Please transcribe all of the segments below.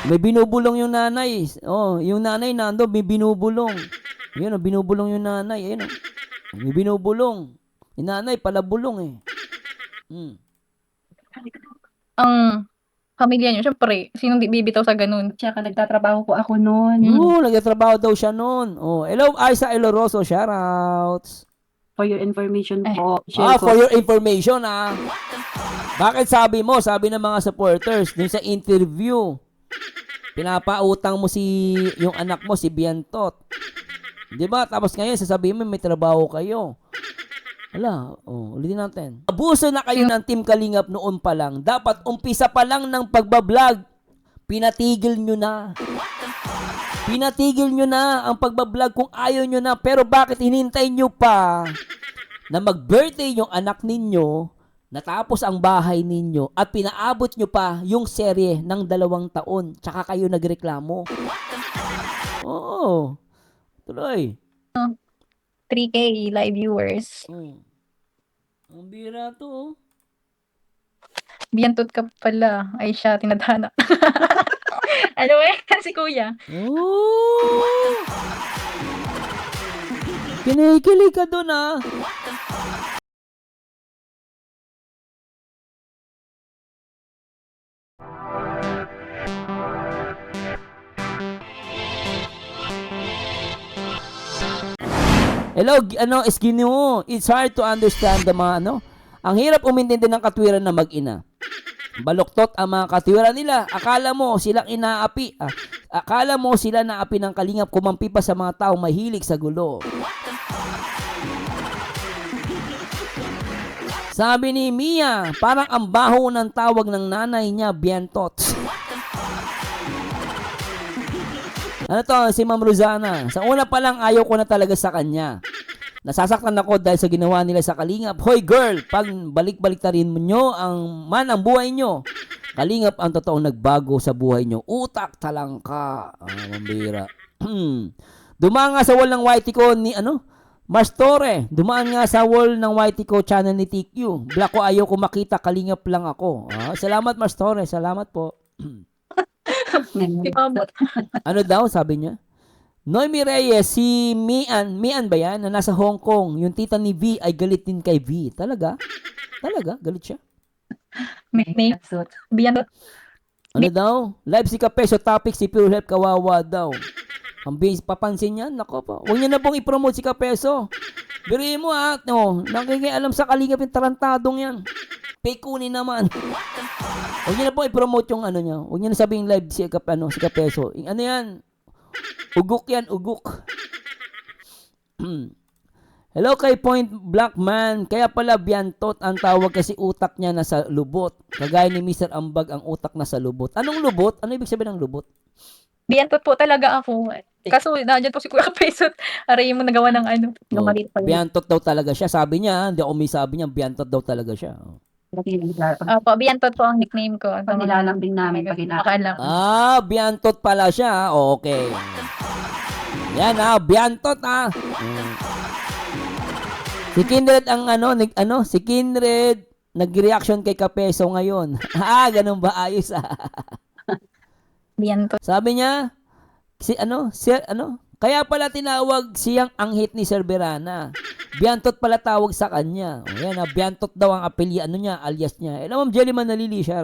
May binubulong yung nanay. Oh, yung nanay nando, may binubulong. Ayun, binubulong yung nanay. Ayun, may binubulong. Yung nanay pala bulong eh. Hmm. Ang pamilya niyo, syempre, sinong di bibitaw sa ganun? Tsaka nagtatrabaho po ako noon. Nagtatrabaho daw siya noon. Oh, hello, Aiza Eloroso, shoutouts. For your information po. For your information Bakit sabi mo, sabi ng mga supporters dun sa interview, pinapautang mo yung anak mo, si Biantot. Di ba? Tapos ngayon, sasabihin mo, may trabaho kayo. Wala. Ulitin natin. Abuso na kayo ng Team Kalingap noon pa lang. Dapat umpisa pa lang ng pagbablog. Pinatigil nyo na. Pinatigil nyo na ang pagbablog kung ayaw nyo na. Pero bakit hinintay nyo pa na mag-birthday yung anak ninyo, natapos ang bahay ninyo, at pinaabot nyo pa yung serye ng 2 taon, tsaka kayo nagreklamo? Oo. Tuloy. 3K live viewers. Ang bira to. Biyantot ka pala. Ay siya, tinadhana. Ano si kuya? Kinikilig ka dun Hello, Skinny mo. It's hard to understand the mga Ang hirap umintindi ng katwiran ng mag-ina. Baluktot ang mga katwiran nila. Akala mo silang inaapi. Akala mo sila naapi ng Kalingap, kumampi pa sa mga taong mahilig sa gulo. Sabi ni Mia, parang ang baho ng tawag ng nanay niya, Biantot. Ano to, si Ma'am Rosana? Sa una pa lang, ayaw ko na talaga sa kanya. Nasasaktan ako dahil sa ginawa nila sa Kalingap. Hoy girl, pag balik-baliktarin mo nyo ang buhay nyo. Kalingap ang totoong nagbago sa buhay nyo. Utak talangka. Mambira. Dumaan nga sa wall ng YT ko ni Mastore. Dumaan nga sa wall ng YT ko channel ni TQ. Black ko, ayaw ko makita. Kalingap lang ako. Salamat Mastore. Salamat po. Ano daw sabi niya? Noemi Reyes, si Mian ba yan? Na nasa Hong Kong. Yung tita ni V ay galit din kay V. Talaga? Talaga? Galit siya? Nickname? Biyantot. Ano daw? Live si Kapeso, topic si Pure Help, kawawa daw. Ang base, papansin niya? Nako po. Huwag niya na pong i-promote si Kapeso. Birihin mo nakikialam sa Kalingap yung tarantadong yan. Pekunin naman. Huwag niyo na po i-promote yung niya. Huwag niyo na sabing live si Kapeso. Ano yan? Ugok yan, ugok. Hello kay Point Black Man. Kaya pala Biantot ang tawag kasi utak niya nasa lubot. Kagaya ni Mr. Ambag ang utak nasa lubot. Anong lubot? Ano ibig sabihin ng lubot? Biyantot po talaga ako. Kaso, nandiyan po si Kuya Kapesot. Aray mo nagawa ng Biantot daw talaga siya. Sabi niya, hindi ako may sabi niya, Biantot daw talaga siya. Opo, Biyantot po ang nickname ko. Pag nilalambing namin pag Akala. Biantot pala siya. Okay. Yan Biantot Si Kindred ang si Kindred nag-reaction kay Kapeso ngayon. Ganun ba? Ayos Biyantot. Sabi niya, kaya pala tinawag siyang anghit ni Sir Berana. Biantot pala tawag sa kanya. Yan Biantot daw ang niya, alias niya. Ma'am Jellyman nalili siya.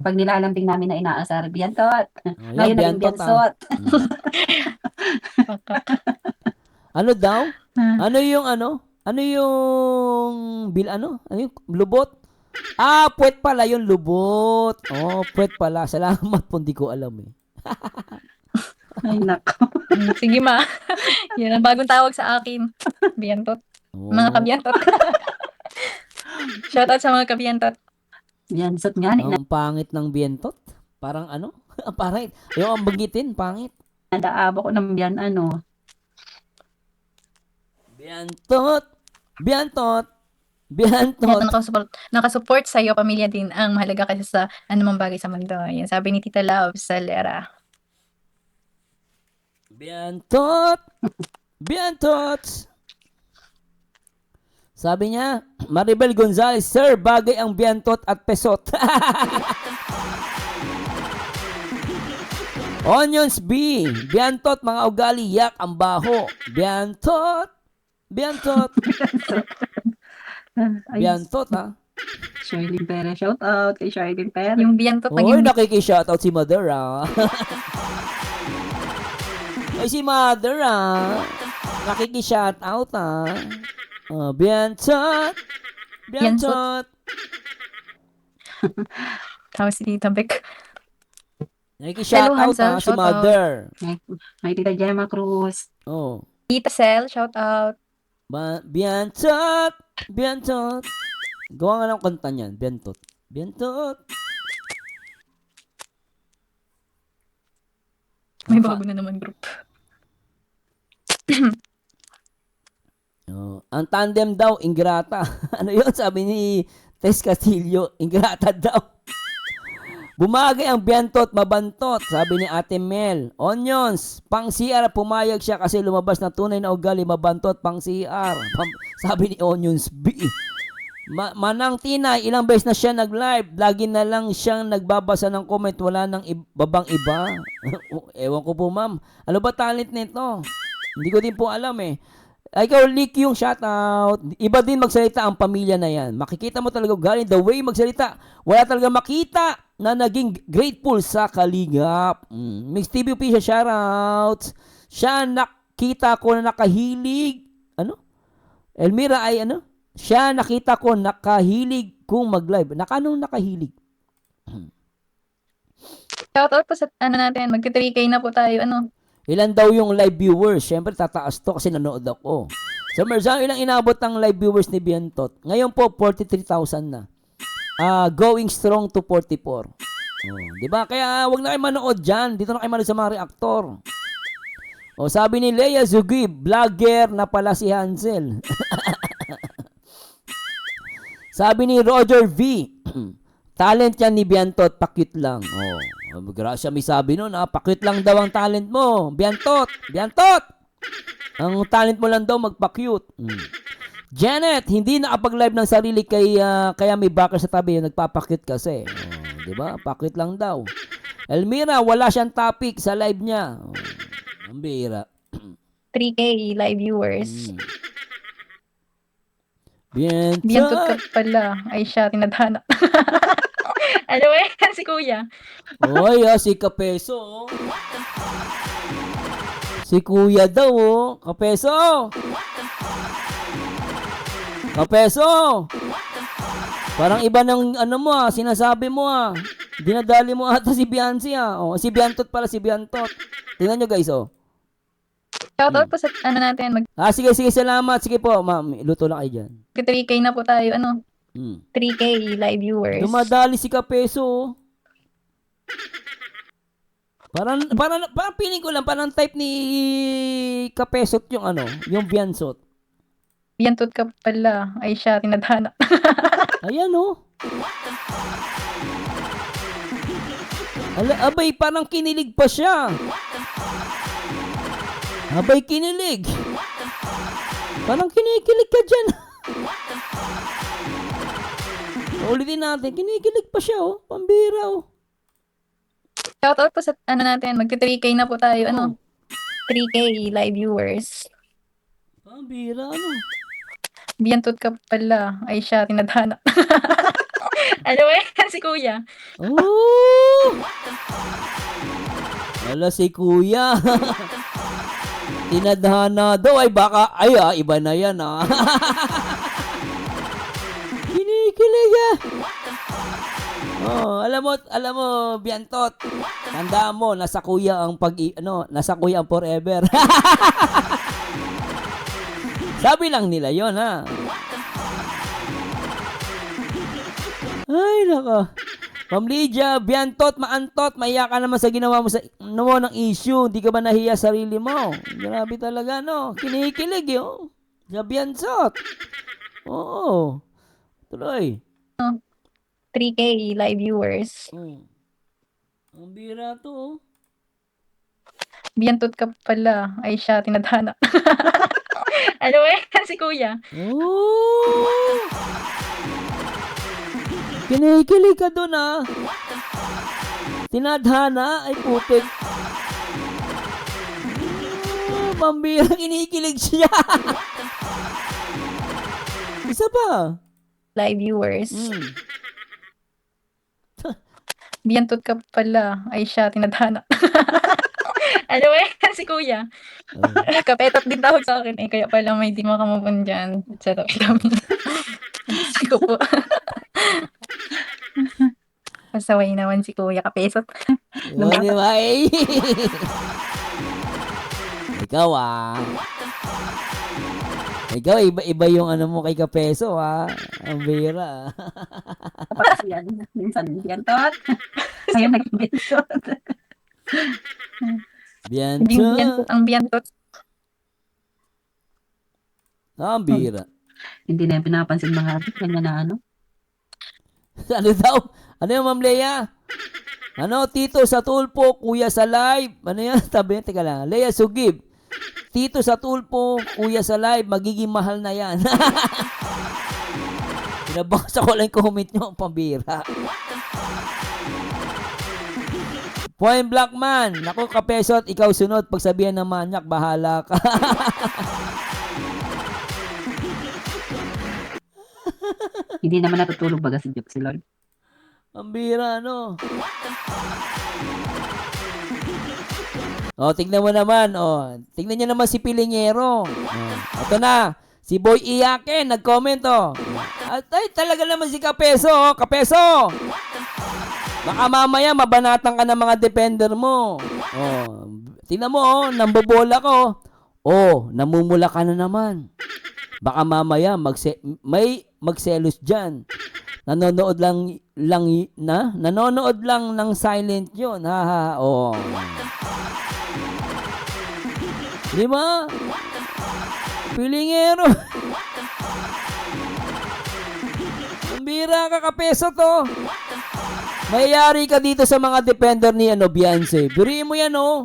Pag nilalambing namin na inaasar, Biantot. Ngayon Biantot. Ano daw? Ano yung yung lubot? Puwet pala yung lubot. Puwet pala. Salamat po, hindi ko alam Ay, nako. Sige ma. Yan ang bagong tawag sa akin. Biyantot. Mga kabiyantot. Shoutout sa mga kabiyantot. Biansot nga. Ang pangit ng Biantot. Parang pangit. Yung ang bagitin, pangit. Nadaabo ko ng Biantot. Nakasupport sa iyo, pamilya din ang mahalaga kasi sa anumang bagay sa mundo. Yan sabi ni Tita Love Salera. Biantot. Sabi niya, Maribel Gonzalez, Sir, bagay ang biyantot at pesot. Onions B, biyantot, mga ugali, yak, ang baho. Biyantot, biyantot, Ay, biyantot ha. Charlene Perez. Shout out kay Charlene Perez. Yung biyantot Oy, naging nakiki-shoutout si Mother ah. Ay, si Mother ah. Nakiki-shoutout ah. Oh, biyantot, biyantot. tao si Tita Beck. Nakiki-shoutout Hello, Hansel, ah, si shoutout. Mother. May Tita Gemma Cruz. Oh. Tita Sel, shout out. Biyantot, biyantot. Gawa nga ng kanta niyan, biyantot. Biyantot. May bago na naman group. Oh, ang tandem daw, ingrata. Ano yun? Sabi ni Tess Castillo, ingrata daw. Bumagay ang biyantot, mabantot. Sabi ni Ate Mel, Onions, pang CR, pumayag siya kasi lumabas na tunay na ugali, mabantot, pang CR. Sabi ni Onions B. Manang Tinay, ilang beses na siya nag-live. Lagi na lang siyang nagbabasa ng comment. Wala nang babang iba. Ewan ko po, ma'am. Ano ba talent nito? Hindi ko din po alam eh. Ikaw, Lick, yung shoutout. Iba din magsalita ang pamilya na yan. Makikita mo talaga galing the way magsalita. Wala talaga makita na naging grateful sa kalingap. Mix TVP siya, shoutout. Siya nakita ko na nakahilig. Ano? Elmira ay ano? Siya nakita ko nakahilig kung mag-live. Anong nakahilig? Shout out po sa ano natin, magti-3K na po tayo. Ano? Ilan daw yung live viewers? Siyempre, tataas to kasi nanood ako. So, Merzano, ilang inabot ang live viewers ni Biantot? Ngayon po, 43,000 na. Going strong to 44. Oh, di ba? Kaya, wag na kayo manood dyan. Dito na kayo manood sa mga reaktor. O, sabi ni Leia Zugib, vlogger na pala si Hansel. Sabi ni Roger V, talent yan ni Biantot, pakit lang. Oh, grasya may sabi nun, pakit lang daw ang talent mo. Biantot, Biantot! Ang talent mo lang daw magpa-cute. Janet, hindi nakapag-live ng sarili kaya may backer sa tabi, nagpapakit kasi. Oh, di ba? Pakit lang daw. Elmira, wala siyang topic sa live niya. Oh, ang bira. 3K live viewers. Biyantot Biantot. ka pala. Ay siya, tinadhana. Ano eh? Si kuya. Oy, si Kapeso. Oh. Si Kuya daw, oh. Kapeso. Kapeso. Parang iba ng ano mo sinasabi mo Dinadali mo ata si Bianci Oh, si Biantot pala, si Biantot. Tingnan nyo guys, oh. Shout out po sa ano natin, Sige, salamat. Sige po, ma'am. Luto lang kayo dyan. mag-3K na po tayo. Ano? 3K live viewers. Dumadali si Kapeso, oh. Parang feeling ko lang, parang type ni Kapesot yung yung Biansot. Biyantot ka pala. Ay siya, tinadhana. Ayan, oh. Abay, parang kinilig pa siya. Abay, kinilig. Parang kinikilig ka dyan. Ulitin natin, kinikilig pa siya, oh. Pambira, oh. Shout out po sa ano natin, magti-3K na po tayo. Ano? 3K live viewers. Pambira, Biyantot ka pala. Ay siya, tinadhana. Ano eh? Si kuya. Oh! Wala si Kuya. Tinadhana daw. Ay, baka, iba na yan, Kinikilig, Oh, alam mo, Biantot. Tandaan mo, nasa Kuya ang nasa Kuya ang forever. Sabi lang nila yon Ay, nako. Ma'am Lydia, Biantot, maantot, maiya ka naman sa ginawa mo ng issue. Hindi ka ba nahiya sarili mo? Grabe talaga, no? Kinikilig, yun. Sa Biantot. Oo. Tuloy. 3K live viewers. Ang bira to, oh. Biyantot ka pala. Ay siya, tinadhana. Ano eh, si kuya. Oh! Kinikilig ka dun ah. Tinadhana ay putik. Oh, pambira, kinikilig siya. Isa pa. Live viewers. Hmm. Biyantot ka pala. Ay siya, tinadhana. Ano eh, si kuya. Kapetot din tawag sa akin eh. Kaya pala may di makamove dyan. Sa tabi namin. Sige po. Pasaway naman si kuya. Kapesot. Oh, di ba? Eh. Ikaw ah. Ikaw, iba yung ano mo kay Kapeso ah. Ang bira. Tapos yan, minsan biyantot. Ngayon nag-biyantot. Hindi Bianca. biyantot ang biyantot. Ang bira. Hindi na yung pinapansin mga adik. Kanya na ano. Ano daw? Ano yung Ma'am Lea? Ano, Tito sa Tulpo, Kuya sa live. Ano yan? Sabi, teka lang. Lea Sugib. Tito sa Tulpo, Kuya sa live. Magiging mahal na yan. Pinabasa ko lang yung comment nyo. Ang pambira. Point Blackman. Naku, Kapesot, ikaw sunod. Pagsabihan ng manyak, bahala ka. Hindi naman natutulog baga si Joke si Lord. Ang bira, ano? Oh, tignan mo naman. Oh, tignan niyo naman si Pilingero. Oh, ito na. Si Boy Iyaken, nag-comment, oh. At ay, talaga naman si Kapeso, oh. Kapeso! Baka mamaya mabanatan ka ng mga defender mo. Oh, tingnan mo, oh. Nambobola ko. Oh, namumula ka na naman. Baka mamaya may magselos dyan. Nanonood nanonood lang ng silent yun. Ha, ha, oh. Di ba? Pilingero. Ang bira ka, Kapeso to. Mayayari ka dito sa mga defender ni Beyonce. Biriin mo yan, oh.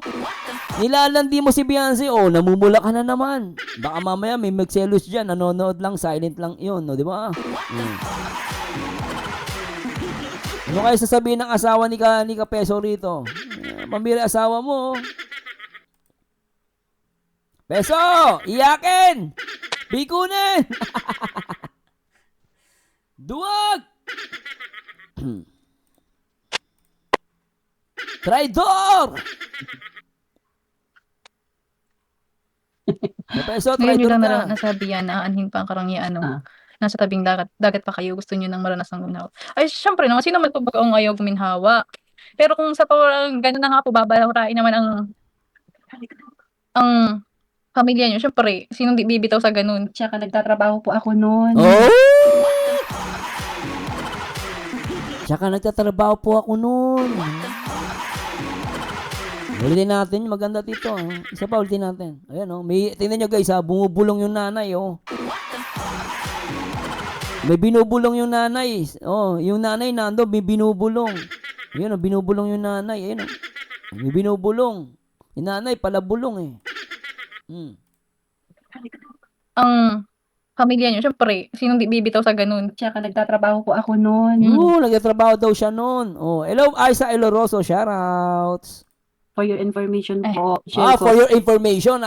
Nilalandi mo si Beyonce, oh, namumula ka na naman. Baka mamaya may magselos dyan, nanonood lang, silent lang yun, no, di ba? Ano kayo sasabihin ng asawa ni Kapeso rito? Pambira asawa mo, oh. Peso! Iyakin! Bikunin! Duwag! Traidor! Peso, Ngayon nyo traidor lang ka. nasabi yan na aanhin pa ang karangyaan. Ah. Nasa tabing dagat pa kayo. Gusto nyo nang maranas ng gunaw. Ay, syempre naman. Sino man po ba ang ayaw guminhawa? Pero kung sa to, gano'n na nga po, babalawrain naman ang pamilya nyo. Syempre, sinong di bibitaw sa ganun? Tsaka nagtatrabaho po ako noon. Oh! Tsaka nagtatrabaho po ako noon. Ulitin natin, maganda dito. Isa pa, ulitin natin. Ayan, oh. Tingnan nyo guys, bumubulong yung nanay, oh. May binubulong yung nanay. Oh, yung nanay nando, may binubulong. Ayan, oh, binubulong yung nanay. Ayan, oh. May binubulong. Yung nanay, pala bulong, eh. Ang pamilya nyo, syempre, sinong di bibitaw sa ganun? Tsaka nagtatrabaho po ako noon. Oo, nagtatrabaho daw siya noon. Oh, hello, Aiza Eloroso, shoutouts. For your information po. For your information,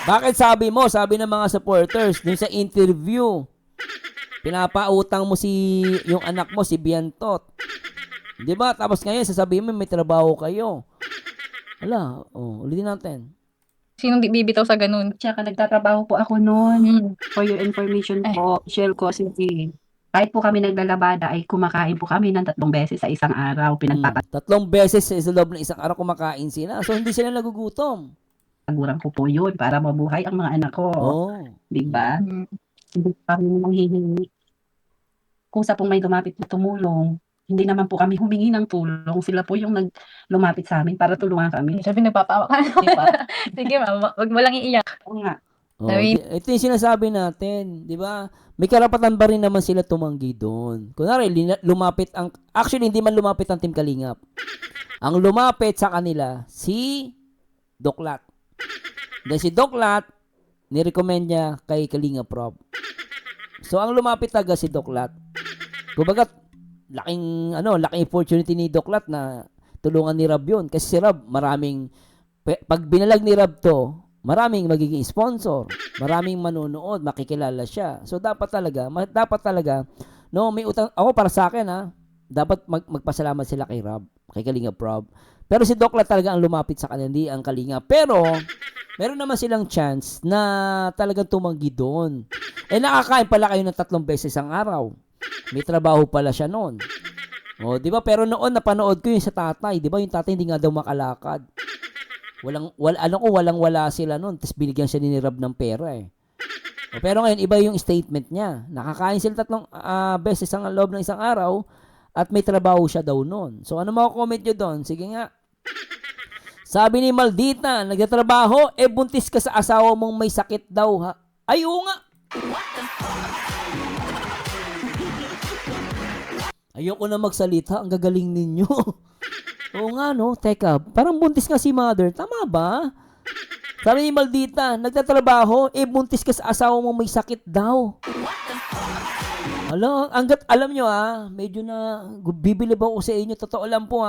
Bakit sabi ng mga supporters dun sa interview, pinapautang mo yung anak mo, si Biantot. Di ba? Tapos ngayon, sasabihin mo, may trabaho kayo. Wala. Oh, ulitin natin. Sinong di bibitaw sa ganun? Tsaka nagtatrabaho po ako noon. For your information po, share ko si kahit po kami naglalabada ay kumakain po kami ng 3 beses sa isang araw. 3 beses sa loob ng isang araw kumakain sila. So, hindi sila nagugutom. Pinagtaguran ko po yun para mabuhay ang mga anak ko. Oh. Diba? Hindi kami manghihingi. Kung sa pong may lumapit na tumulong, hindi naman po kami humingi ng tulong. Sila po yung lumapit sa amin para tulungan kami. Sabi, nagpapawa ka. Diba? Sige, wag mo lang iiyak. Oo nga. Oh, ito yung sinasabi natin, di ba? May karapatan ba rin naman sila tumanggi doon? Kunwari, actually, hindi man lumapit ang Team Kalingap. Ang lumapit sa kanila, si Doklat. Dahil si Doklat, nirecommend niya kay Kalinga Prab. So, ang lumapit talaga si Doc Lat. Kumbaga, laking opportunity ni Doc Lat na tulungan ni Rab yun. Kasi si Rab, pag binalag ni Rab to, maraming magiging sponsor, maraming manonood, makikilala siya. So, dapat talaga, no, may utang, ako para sa akin, dapat magpasalamat sila kay Rab, kay Kalinga Prab. Pero si Doc Lat talaga ang lumapit sa kanila, hindi ang Kalinga. Pero, meron naman silang chance na talagang tumanggi doon. Nakakain pala kayo ng 3 beses ang araw. May trabaho pala siya noon. O, di ba? Pero noon, napanood ko yung sa tatay. Di ba? Yung tatay hindi nga daw makalakad. Walang-wala sila noon. Tapos binigyan siya ni Rab ng pera eh. O, pero ngayon, iba yung statement niya. Nakakain sila 3 beses ang loob ng isang araw at may trabaho siya daw noon. So, ano comment nyo doon? Sige nga. Sabi ni Maldita, nagtatrabaho, buntis ka sa asawa mong may sakit daw, ha? Ay, oo nga. Ayoko na magsalita, ang gagaling ninyo. Oo nga, no? Teka, parang buntis nga si mother. Tama ba? Sabi ni Maldita, nagtatrabaho, buntis ka sa asawa mong may sakit daw. Alam nyo medyo na bibilib ako sa inyo. Totoo lang po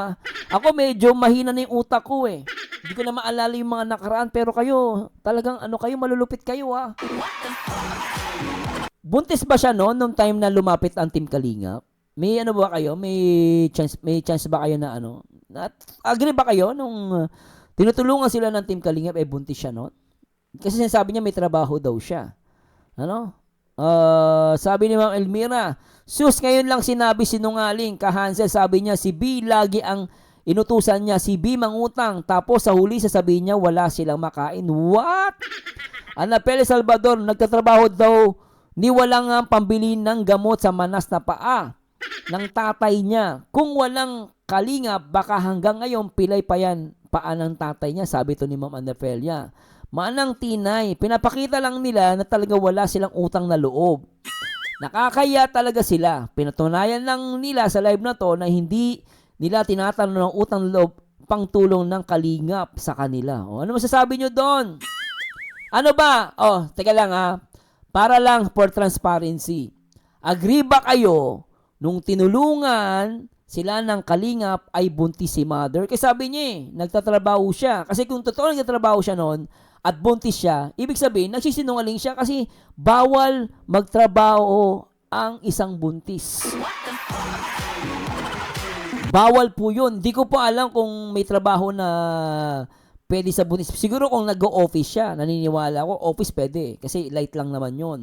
Ako medyo mahina na yung utak ko eh. Hindi ko na maalala yung mga nakaraan. Pero kayo, talagang malulupit kayo Buntis ba siya nung time na lumapit ang Team Kalingap? May ba kayo? May chance ba kayo na agree ba kayo nung tinutulungan sila ng Team Kalingap buntis siya noon? Kasi sinasabi niya may trabaho daw siya. Sabi ni Ma'am Elmira, sus, ngayon lang sinabi sinungaling. Ka-Hansel, sabi niya, si B lagi ang inutusan niya. Si B mangutang. Tapos sa huli sasabihin niya, wala silang makain. What? Anapele Salvador, nagtatrabaho daw ni walang pambili ng gamot sa manas na paa ng tatay niya. Kung walang Kalinga, baka hanggang ngayon pilay pa yan paa ng tatay niya. Sabi to ni Ma'am Anafelia. Manang tinay, pinapakita lang nila na talaga wala silang utang na loob. Nakakaya talaga sila. Pinatunayan lang nila sa live na to na hindi nila tinatanong ng utang na loob pang tulong ng Kalingap sa kanila. Ano masasabi nyo doon? Ano ba? Teka lang para lang for transparency. Agree ba kayo nung tinulungan sila ng Kalingap ay buntis si mother? Kasi sabi niya nagtatrabaho siya. Kasi kung totoo nagtatrabaho siya noon, at buntis siya, ibig sabihin, nagsisinungaling siya kasi bawal magtrabaho ang isang buntis. Bawal po yun. Di ko po alam kung may trabaho na pwede sa buntis. Siguro kung nag-o-office siya, naniniwala ko, office pwede. Kasi light lang naman yun.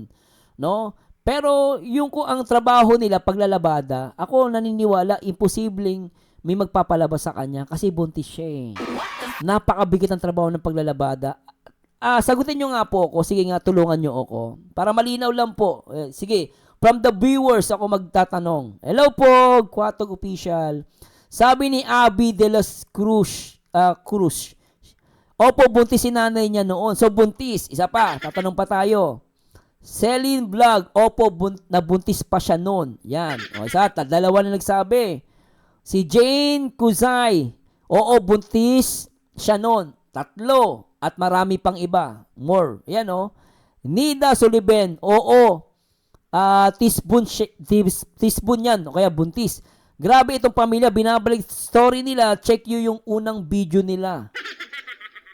No? Pero yung ang trabaho nila, paglalabada, ako naniniwala, imposibleng may magpapalabas sa kanya kasi buntis siya Napakabigat ang trabaho ng paglalabada. Sagutin nyo nga po ako. Sige nga, tulungan nyo ako. Para malinaw lang po. Sige, from the viewers ako magtatanong. Hello po, Quatog Official. Sabi ni Abby de los Cruz. Opo, buntis si nanay niya noon. So, buntis. Isa pa, tatanong pa tayo. Celine Vlog. Opo, nabuntis pa siya noon. Yan. Isa, dalawa na nagsabi. Si Jane Kuzay. Oo, buntis siya noon. 3. At marami pang iba. More. Yan Nida Soliben. Oo. Tisbun yan. O kaya buntis. Grabe itong pamilya. Binabalik story nila. Check yung unang video nila.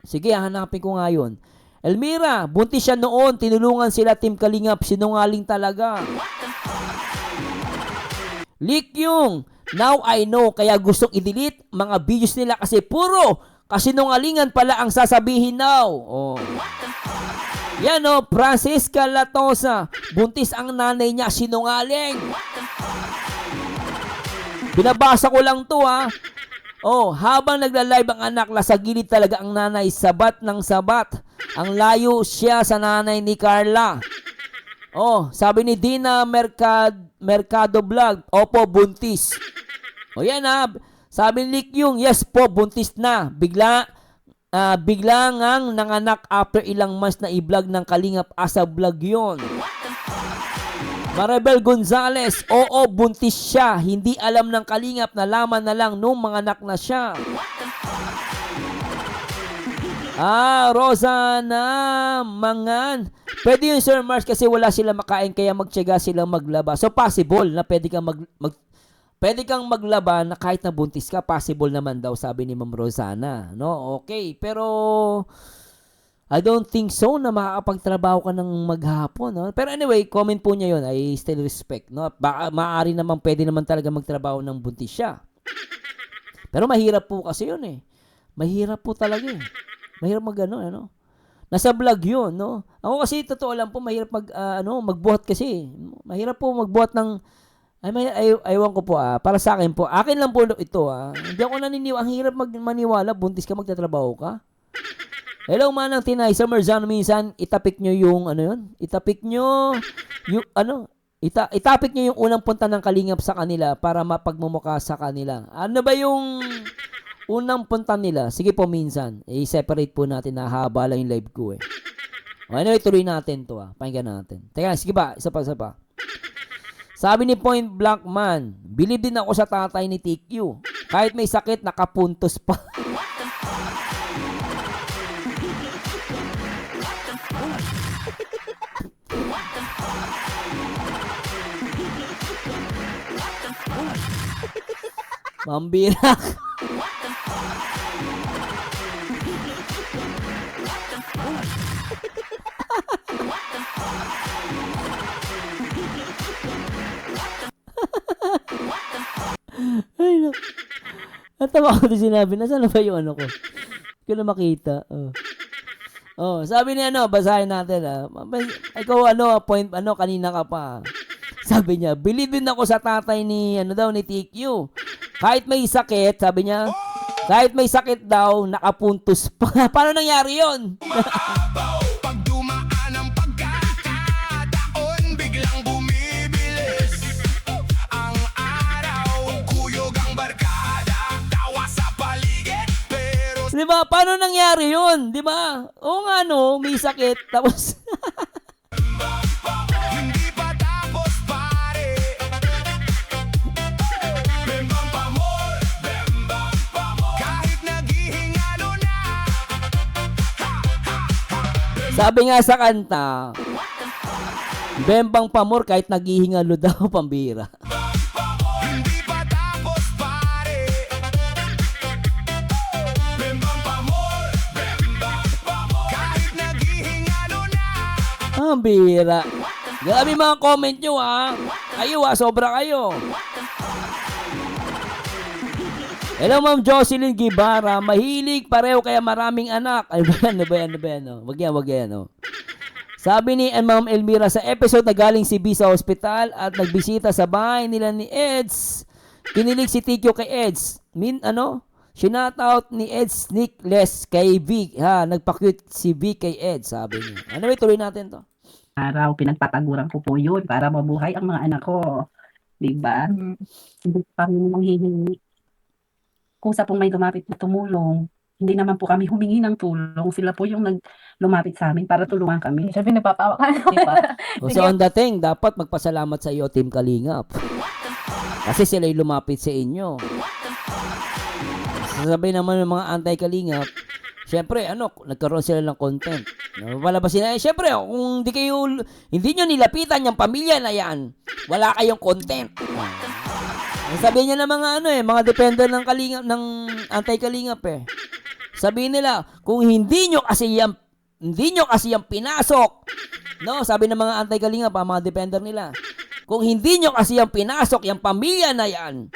Sige, hanapin ko nga yun. Elmira, buntis siya noon. Tinulungan sila Team Kalingap. Sinungaling talaga. Likyung. Now I know. Kaya gustong i-delete mga videos nila kasi puro kasinungalingan pala ang sasabihin now. Yan Francisca Latosa. Buntis ang nanay niya. Sinungaling. Binabasa ko lang to habang nagla-live ang anak, nasa gilid talaga ang nanay. Sabat ng sabat. Ang layo siya sa nanay ni Carla. Sabi ni Dina Mercado Vlog. Opo, buntis. Yan Sabi ni Likyung, yes po, buntis na. Bigla ngang nanganak after ilang months na i-vlog ng Kalingap asa vlog yon. Maribel Gonzales, oo, buntis siya. Hindi alam ng Kalingap, nalaman na lang nung manganak na siya. Rosana Mangan. Pwede yun, Sir Mars, kasi wala sila makain kaya magtiyaga silang maglaba. So, possible na pwede kang pwede kang maglaba na kahit na buntis ka, possible naman daw, sabi ni Ma'am Rosana. No? Okay. Pero, I don't think so na makakapagtrabaho ka ng maghapon. No? Pero anyway, comment po niya yun. I still respect. No? Baka maaari naman, pwede naman talaga magtrabaho ng buntis siya. Pero mahirap po kasi yun eh. Mahirap po talaga eh. Mahirap ano. Nasa vlog yun, no? Ako kasi, totoo lang po, mahirap magbuhat kasi. Mahirap po magbuhat ng, aywan ko po para sa akin po. Akin lang po ito Hindi ako naniniwala. Ang hirap maniwala, buntis ka, magtatrabaho ka. Hello, Manang Tinay. Sa Marzano, minsan, itapik nyo yung, itapik nyo yung, itapik nyo yung unang punta ng Kalingap sa kanila para mapagmumukha sa kanila. Ano ba yung unang punta nila? Sige po, minsan. I-separate po natin na haba lang yung live ko eh. Anyway, tuloy natin to Pakinggan natin. Teka, sige ba? Isa pa. Sabi ni Point Blank Man, believe din ako sa tatay ni TQ. Kahit may sakit, nakapuntos pa. Mambirak. Ay, no. Natawa ko din sinabi. Nasaan na ba yung ko? Hindi ko na makita. Sabi ni basahin natin Ikaw point kanina ka pa. Sabi niya, believe din ako sa tatay ni ni TQ. Kahit may sakit, sabi niya, kahit may sakit daw, nakapuntos pa. Paano nangyari yun? Pag dumaan ang pagkakataon, biglang bumibilis ang araw, kuyog ang barkada, tawa sa paligid, pero Di ba? Paano nangyari yun? Di ba? Oo nga may sakit. Tapos, hindi pa tapos pare. Bembang pamor, kahit naghihingalo na. sabi nga sa kanta, Bembang Pamor kahit naghihingalo daw, pambira. Hindi pa tapos pare. Bembang pamor, kahit naghihingalo na. Pambira. Grabe mga comment nyo Kayo sobra kayo. Hello, Ma'am Jocelyn Guevara. Mahilig pareho kaya maraming anak. Ano ba yan? Wag yan. Sabi ni Ma'am Elmira sa episode na galing si B sa ospital at nagbisita sa bahay nila ni Eds. Kinilig si TQ kay Eds. Shoutout ni Eds Nickless kay V. Nagpa-cute si V kay Eds, sabi niya. Anyway, tuloy natin to. Araw, pinagpataguran ko po yun para mabuhay ang mga anak ko. Diba? Hindi kami manghihingi. Kusa pong may lumapit na tumulong, hindi naman po kami humingi ng tulong. Sila po yung lumapit sa amin para tulungan kami. Sabi, nagpapawa ka. Diba? So, ang dating, dapat magpasalamat sa iyo, Team Kalingap. Kasi sila yung lumapit sa inyo. Sasabi naman ng mga anti-Kalingap, syempre, nagkaroon sila ng content. Palabasin na, syempre, kung hindi nyo nilapitan yung pamilya na yan, wala kayong content. Sabi niya ng mga mga depender ng Kalingap, ng anti-Kalingap Sabihin nila, kung hindi nyo kasi yan pinasok, sabi ng mga anti-Kalingap, mga depender nila, kung hindi nyo kasi yan pinasok, yung pamilya na yan,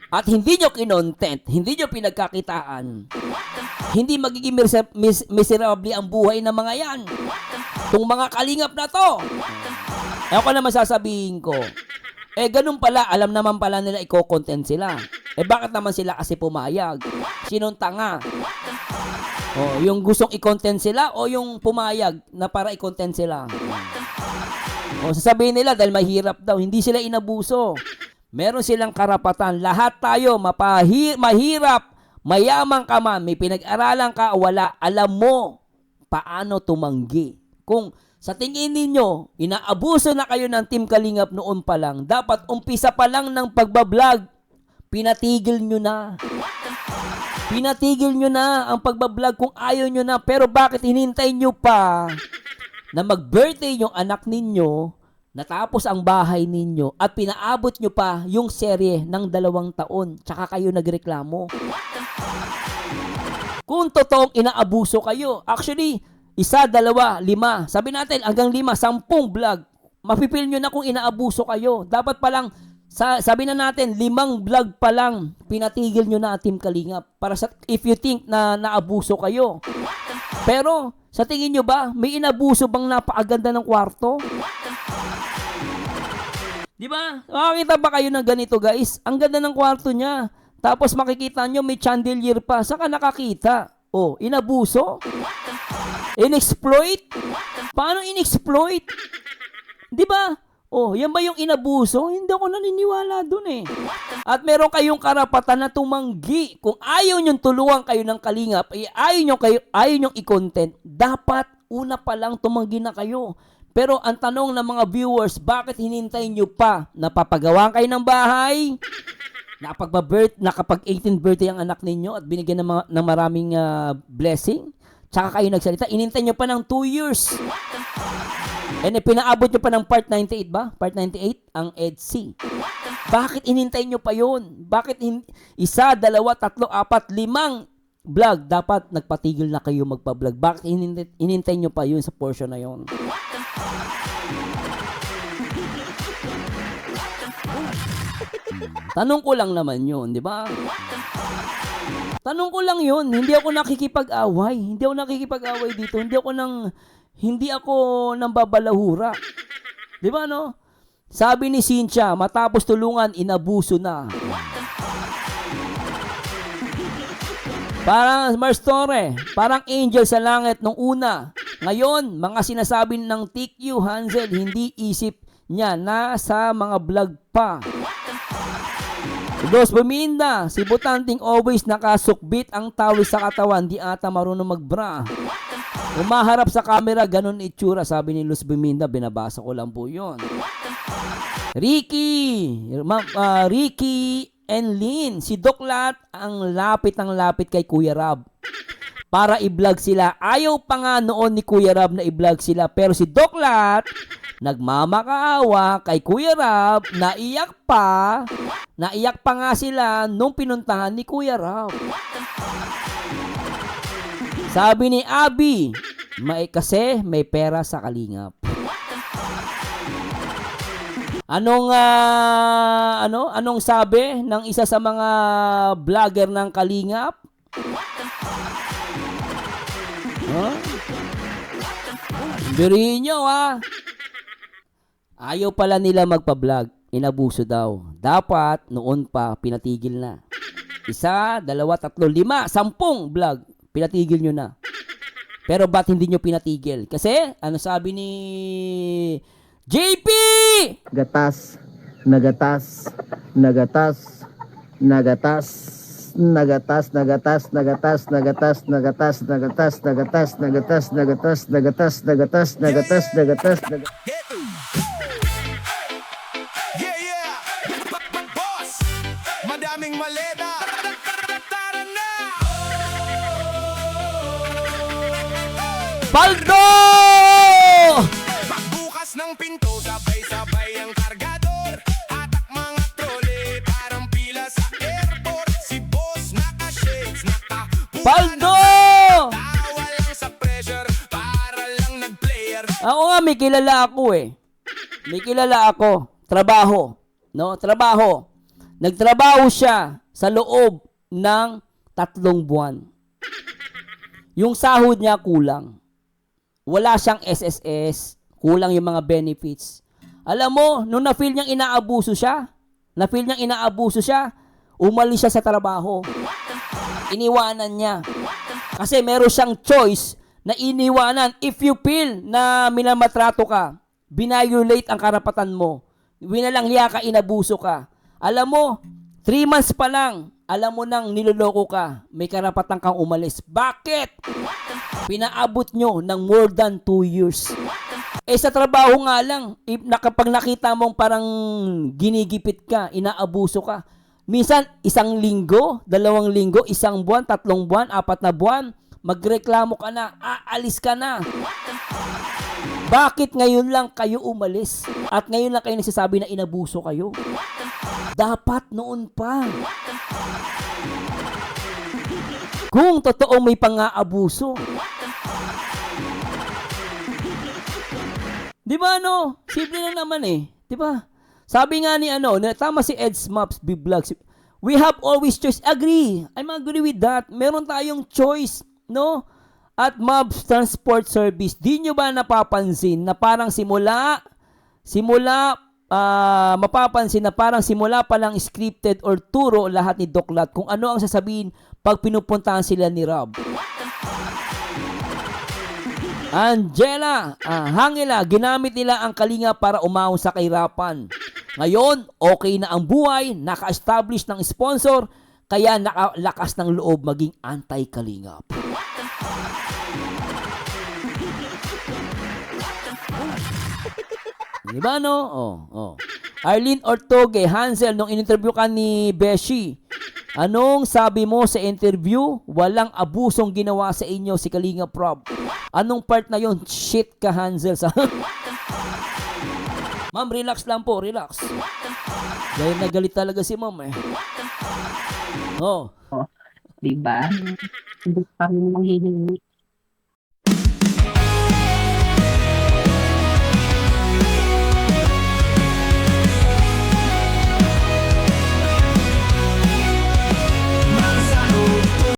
at hindi nyo kinontent, hindi nyo pinagkakitaan, hindi magiging miserable ang buhay ng mga yan. Itong mga Kalingap na to. Ako na masasabihin ko, ganun pala, alam naman pala nila i-content sila. Bakit naman sila kasi pumayag? Sinong tanga? Yung gustong i-content sila o yung pumayag na para i-content sila? Sasabihin nila dahil mahirap daw, hindi sila inabuso. Meron silang karapatan. Lahat tayo, mahirap, mayaman ka man, may pinag-aralan ka, wala, alam mo paano tumanggi. Kung sa tingin ninyo, inaabuso na kayo ng Team Kalingap noon pa lang, dapat umpisa pa lang ng pagbablog, Pinatigil nyo na. Pinatigil nyo na ang pagbablog kung ayaw nyo na. Pero bakit hinintay nyo pa na mag-birthday yung anak ninyo, natapos ang bahay ninyo, at pinaabot nyo pa yung serye ng 2 taon, tsaka kayo nagreklamo? Kung totoong inaabuso kayo, actually, 1, 2, 5, sabi natin hanggang 5, 10 vlog, mapipil nyo na kung inaabuso kayo. Dapat pa lang, sabi na natin, 5 vlog pa lang, pinatigil nyo na Team Kalingap. Para sa, if you think na naabuso kayo. Pero, sa tingin nyo ba, may inabuso bang napakaganda ng kwarto? Di ba? Makakita ba kayo ng ganito, guys? Ang ganda ng kwarto niya. Tapos makikita nyo may chandelier pa. Saan ka nakakita? Oh, inabuso? Inexploit? Paano inexploit? Di ba? Oh, yan ba yung inabuso? Hindi ako naniniwala dun eh. At meron kayong karapatan na tumanggi. Kung ayaw nyong tulungan kayo ng Kalingap, ayaw nyong i-content, dapat una pa lang tumanggi na kayo. Pero ang tanong ng mga viewers, bakit hinintay nyo pa? Napapagawa kayo ng bahay? Nakapag 18th birthday ang anak ninyo at binigyan ng maraming blessing? Tsaka kayo nagsalita, inintay nyo pa ng 2 years. And pinaabot nyo pa ng part 98 ba? Part 98, ang EDC. Bakit inintay nyo pa yun? Bakit 1, 2, 3, 4, 5 vlog? Dapat nagpatigil na kayo magpa-vlog. Bakit inintay nyo pa yun sa portion na yun? Tanong ko lang naman yun, di ba? Tanong ko lang yun. Hindi ako nakikipag-away. Dito. Hindi ako nang babalahura. Di ba, no? Sabi ni Cynthia, matapos tulungan, inabuso na. Parang Mars Torre, parang angel sa langit nung una. Ngayon, mga sinasabi ng TQ Hansel, hindi isip niya, nasa mga vlog pa. Dos Buminda, si Butanting always nakasukbit ang tawis sa katawan, di ata marunong magbra. Umaharap sa camera, ganun itsura, sabi ni Luz Buminda, binabasa ko lang po yun. Ricky and Lynn, si Doklat ang lapit kay Kuya Rab. Para i-vlog sila. Ayaw pa nga noon ni Kuya Rab na i-vlog sila, pero si Doklat nagmamakaawa kay Kuya Rab, naiyak pa nga sila nung pinuntahan ni Kuya Rab. Sabi ni Abby, kasi may pera sa Kalingap. Anong sabi ng isa sa mga vlogger ng Kalingap? Huh? Birihin nyo Ayaw pala nila magpa-vlog. Inabuso daw. Dapat noon pa pinatigil na. 1, 2, 3, 4, 5, 10 vlog. Pinatigil nyo na. Pero ba't hindi nyo pinatigil? Kasi, ano sabi ni JP? Gatas, nagatas, nagatas, nagatas, nagatas, nagatas, nagatas, nagatas, nagatas, nagatas, nagatas, nagatas, nagatas, nagatas, nagatas, nagatas, nagatas, nagatas. Yeah. Boss, madaming maleta. Tara na. Paldo! Pagbukas ng pinto, sabay-sabay ang kargador. Hatak mga trole, parang pila sa airport. Si boss naka-shades, naka-pula. Paldo! Tawa lang sa pressure, para lang nag-player. Ako nga, may kilala ako eh. May kilala ako. Trabaho. No? Trabaho. Nagtrabaho siya sa loob ng 3 buwan. Yung sahod niya kulang. Wala siyang SSS. Kulang yung mga benefits. Alam mo, nung na-feel niyang inaabuso siya, umalis siya sa trabaho. Iniwanan niya. Kasi meron siyang choice na iniwanan. If you feel na minamatrato ka, binayulate ang karapatan mo, winalangya ka, inabuso ka, alam mo, 3 months pa lang, alam mo nang niloloko ka, may karapatan kang umalis. Bakit? Pinaabot nyo ng more than 2 years. Sa trabaho nga lang, kapag nakita mong parang ginigipit ka, inaabuso ka, Minsan, 1 linggo, 2 linggo, 1 buwan, 3 buwan, 4 na buwan, magreklamo ka na, aalis ka na. Bakit ngayon lang kayo umalis? At ngayon lang kayo nagsasabi na inabuso kayo? Dapat noon pa. Kung totoong may pang-aabuso. Di ba ano? Simple na naman eh. Di ba? Sabi nga ni tama si Ed Smaps B-Vlog. We have always choice. Agree. I'm agree with that. Meron tayong choice, no? At Mobs Transport Service, di nyo ba napapansin na parang mapapansin na parang simula pa lang scripted or turo lahat ni Doc Lat kung ano ang sasabihin pag pinupuntahan sila ni Rob. Angela, Hangela, ginamit nila ang kalinga para umahon sa kahirapan. Ngayon, okay na ang buhay, naka-establish ng sponsor, kaya nakalakas ng loob maging anti-kalingap. Diba no? Arlene Ortoge, Hansel, nung in-interview ka ni Beshi, anong sabi mo sa interview? Walang abusong ginawa sa inyo si Kalingap Rob. Anong part na yon? Shit ka, Hansel. Ma'am, relax lang po, relax. Dahil nagalit talaga si ma'am eh. Diba? Hindi kami manghihingi